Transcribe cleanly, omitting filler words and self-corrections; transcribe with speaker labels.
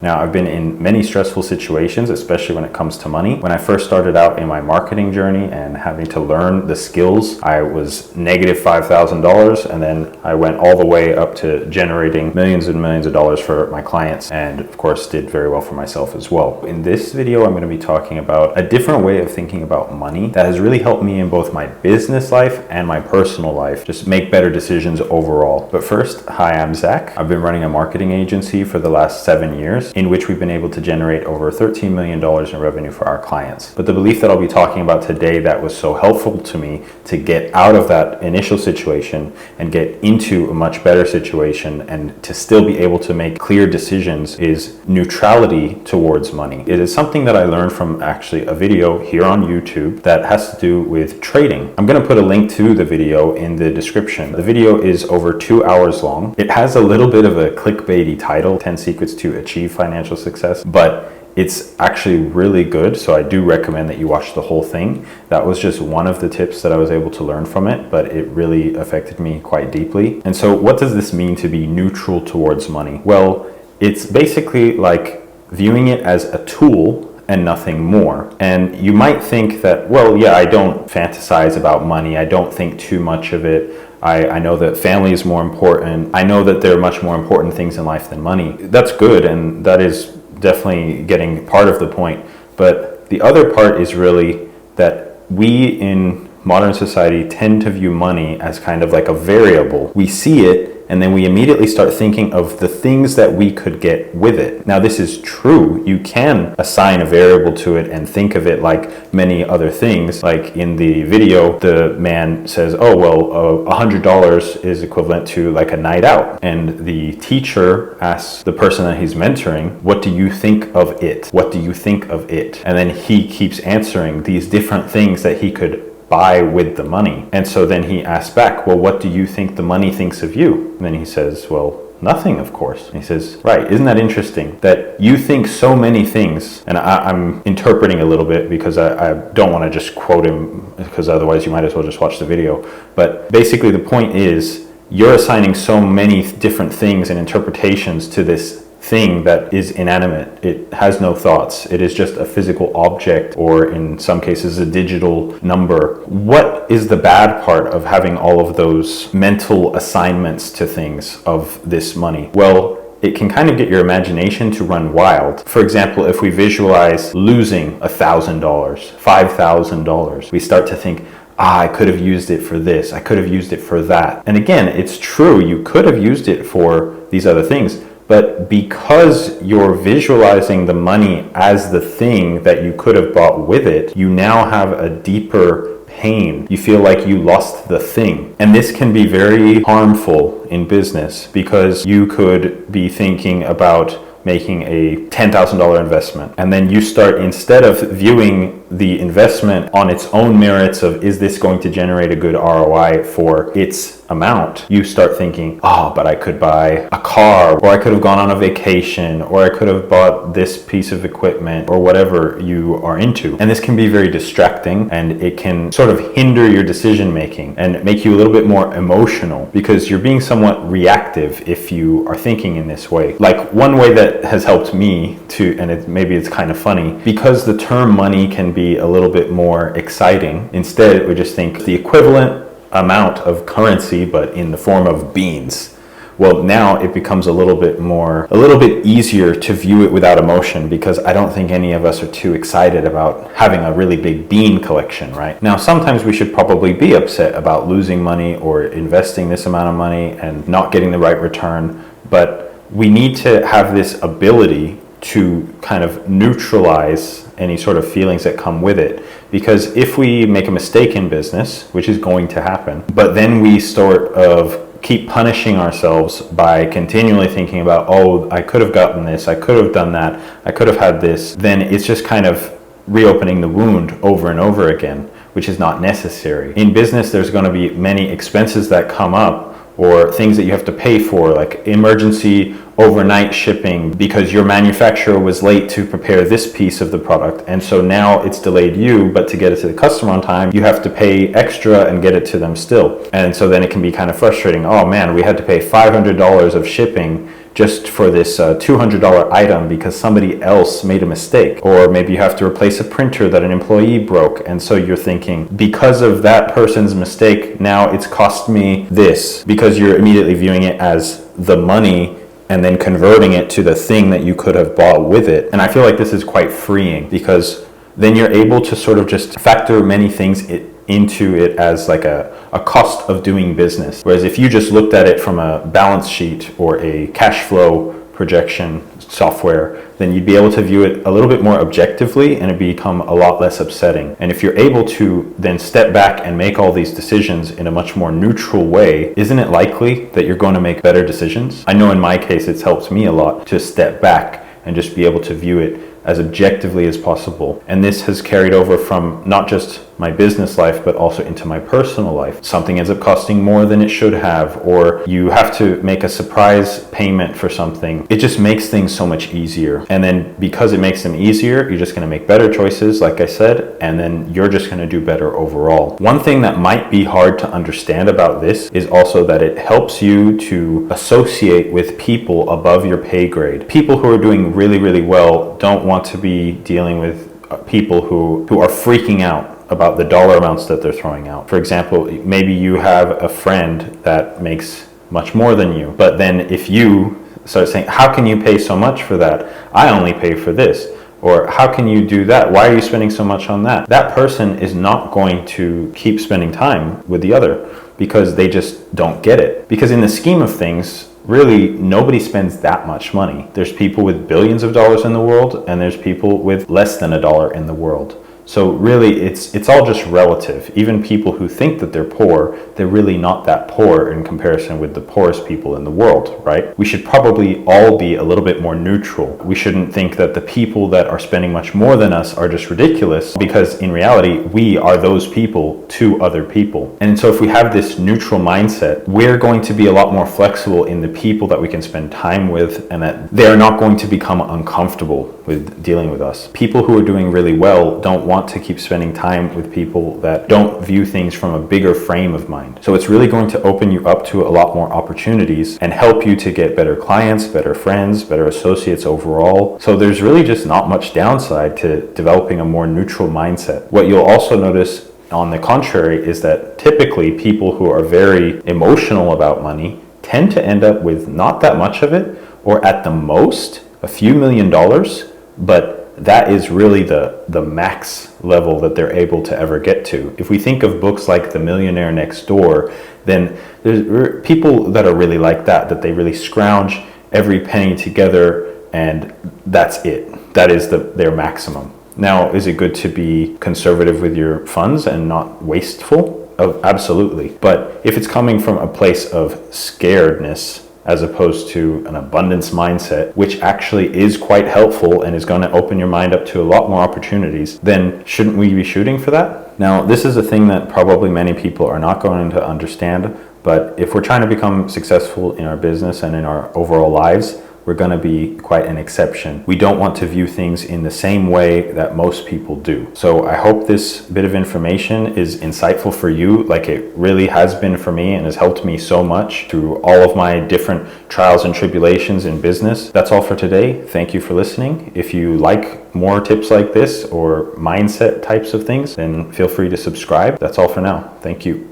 Speaker 1: Now, I've been in many stressful situations, especially when it comes to money. When I first started out in my marketing journey and having to learn the skills, I was negative $5,000, and then I went all the way up to generating millions and millions of dollars for my clients, and of course did very well for myself as well. In this video, I'm going to be talking about a different way of thinking about money that has really helped me in both my business life and my personal life, just make better decisions overall. But first, hi, I'm Zach. I've been running a marketing agency for the last 7 years, in which we've been able to generate over $13 million in revenue for our clients. But the belief that I'll be talking about today that was so helpful to me to get out of that initial situation and get into a much better situation and to still be able to make clear decisions is neutrality towards money. It is something that I learned from actually a video here on YouTube that has to do with trading. I'm going to put a link to the video in the description. The video is over 2 hours long. It has a little bit of a clickbaity title, 10 Secrets to Achieve Financial Success, but it's actually really good, so I do recommend that you watch the whole thing. That was just one of the tips that I was able to learn from it, but it really affected me quite deeply. And so what does this mean to be neutral towards money? Well, it's basically like viewing it as a tool and nothing more. And you might think that, well, yeah, I don't fantasize about money. I don't think too much of it. I know that family is more important. I know that there are much more important things in life than money. That's good, and that is definitely getting part of the point. But the other part is really that we in modern society tend to view money as kind of like a variable. We see it, and then we immediately start thinking of the things that we could get with it. Now, this is true. You can assign a variable to it and think of it like many other things. Like in the video, the man says, oh, well, $100 is equivalent to like a night out. And the teacher asks the person that he's mentoring, what do you think of it? What do you think of it? And then he keeps answering these different things that he could buy with the money. And so then he asks back, well, what do you think the money thinks of you? And then he says, well, nothing, of course. And he says, right, isn't that interesting that you think so many things? And I'm interpreting a little bit because I don't want to just quote him, because otherwise you might as well just watch the video. But basically the point is, you're assigning so many different things and interpretations to this thing that is inanimate. It has no thoughts. It is just a physical object, or in some cases a digital number. What is the bad part of having all of those mental assignments to things of this money? Well, it can kind of get your imagination to run wild. For example, if we visualize losing $1,000, $5,000, we start to think, I could have used it for this, I could have used it for that. And again, it's true, you could have used it for these other things, but because you're visualizing the money as the thing that you could have bought with it, you now have a deeper pain. You feel like you lost the thing. And this can be very harmful in business because you could be thinking about making a $10,000 investment. And then you start, instead of viewing the investment on its own merits of, is this going to generate a good ROI for its amount? You start thinking, oh, but I could buy a car, or I could have gone on a vacation, or I could have bought this piece of equipment, or whatever you are into. And this can be very distracting, and it can sort of hinder your decision making and make you a little bit more emotional because you're being somewhat reactive if you are thinking in this way. Like one way that has helped me to, and maybe it's kind of funny, because the term money can be a little bit more exciting. Instead, we just think the equivalent amount of currency, but in the form of beans. Well, now it becomes a little bit easier to view it without emotion, because I don't think any of us are too excited about having a really big bean collection, right? Now, sometimes we should probably be upset about losing money or investing this amount of money and not getting the right return, but we need to have this ability to kind of neutralize any sort of feelings that come with it. Because if we make a mistake in business, which is going to happen, but then we sort of keep punishing ourselves by continually thinking about, oh, I could have gotten this, I could have done that, I could have had this, then it's just kind of reopening the wound over and over again, which is not necessary. In business, there's going to be many expenses that come up, or things that you have to pay for, like emergency overnight shipping because your manufacturer was late to prepare this piece of the product, and so now it's delayed you, but to get it to the customer on time, you have to pay extra and get it to them still. And so then it can be kind of frustrating. Oh man, we had to pay $500 of shipping just for this $200 item because somebody else made a mistake. Or maybe you have to replace a printer that an employee broke. And so you're thinking, because of that person's mistake, now it's cost me this, because you're immediately viewing it as the money and then converting it to the thing that you could have bought with it. And I feel like this is quite freeing, because then you're able to sort of just factor many things into it as like a cost of doing business. Whereas if you just looked at it from a balance sheet or a cash flow projection software, then you'd be able to view it a little bit more objectively and it become a lot less upsetting. And if you're able to then step back and make all these decisions in a much more neutral way, isn't it likely that you're going to make better decisions? I know in my case, it's helped me a lot to step back and just be able to view it as objectively as possible. And this has carried over from not just my business life, but also into my personal life. Something ends up costing more than it should have, or you have to make a surprise payment for something. It just makes things so much easier. And then because it makes them easier, you're just gonna make better choices, like I said, and then you're just gonna do better overall. One thing that might be hard to understand about this is also that it helps you to associate with people above your pay grade. People who are doing really, really well don't want to be dealing with people who are freaking out about the dollar amounts that they're throwing out. For example, maybe you have a friend that makes much more than you, but then if you start saying, how can you pay so much for that? I only pay for this. Or how can you do that? Why are you spending so much on that? That person is not going to keep spending time with the other because they just don't get it. Because in the scheme of things, really nobody spends that much money. There's people with billions of dollars in the world, and there's people with less than $1 in the world. So really, it's all just relative. Even people who think that they're poor, they're really not that poor in comparison with the poorest people in the world, right? We should probably all be a little bit more neutral. We shouldn't think that the people that are spending much more than us are just ridiculous, because in reality, we are those people to other people. And so if we have this neutral mindset, we're going to be a lot more flexible in the people that we can spend time with, and that they're not going to become uncomfortable with dealing with us. People who are doing really well don't want to keep spending time with people that don't view things from a bigger frame of mind. So it's really going to open you up to a lot more opportunities and help you to get better clients, better friends, better associates overall. So there's really just not much downside to developing a more neutral mindset. What you'll also notice on the contrary is that typically people who are very emotional about money tend to end up with not that much of it, or at the most a few $1,000,000, but that is really the max level that they're able to ever get to. If we think of books like The Millionaire Next Door, then there's people that are really like that they really scrounge every penny together, and that's it. That is their maximum. Now, is it good to be conservative with your funds and not wasteful? Absolutely. But if it's coming from a place of scaredness, as opposed to an abundance mindset, which actually is quite helpful and is going to open your mind up to a lot more opportunities, then shouldn't we be shooting for that? Now, this is a thing that probably many people are not going to understand, but if we're trying to become successful in our business and in our overall lives, we're going to be quite an exception. We don't want to view things in the same way that most people do. So I hope this bit of information is insightful for you, like it really has been for me and has helped me so much through all of my different trials and tribulations in business. That's all for today. Thank you for listening. If you like more tips like this or mindset types of things, then feel free to subscribe. That's all for now. Thank you.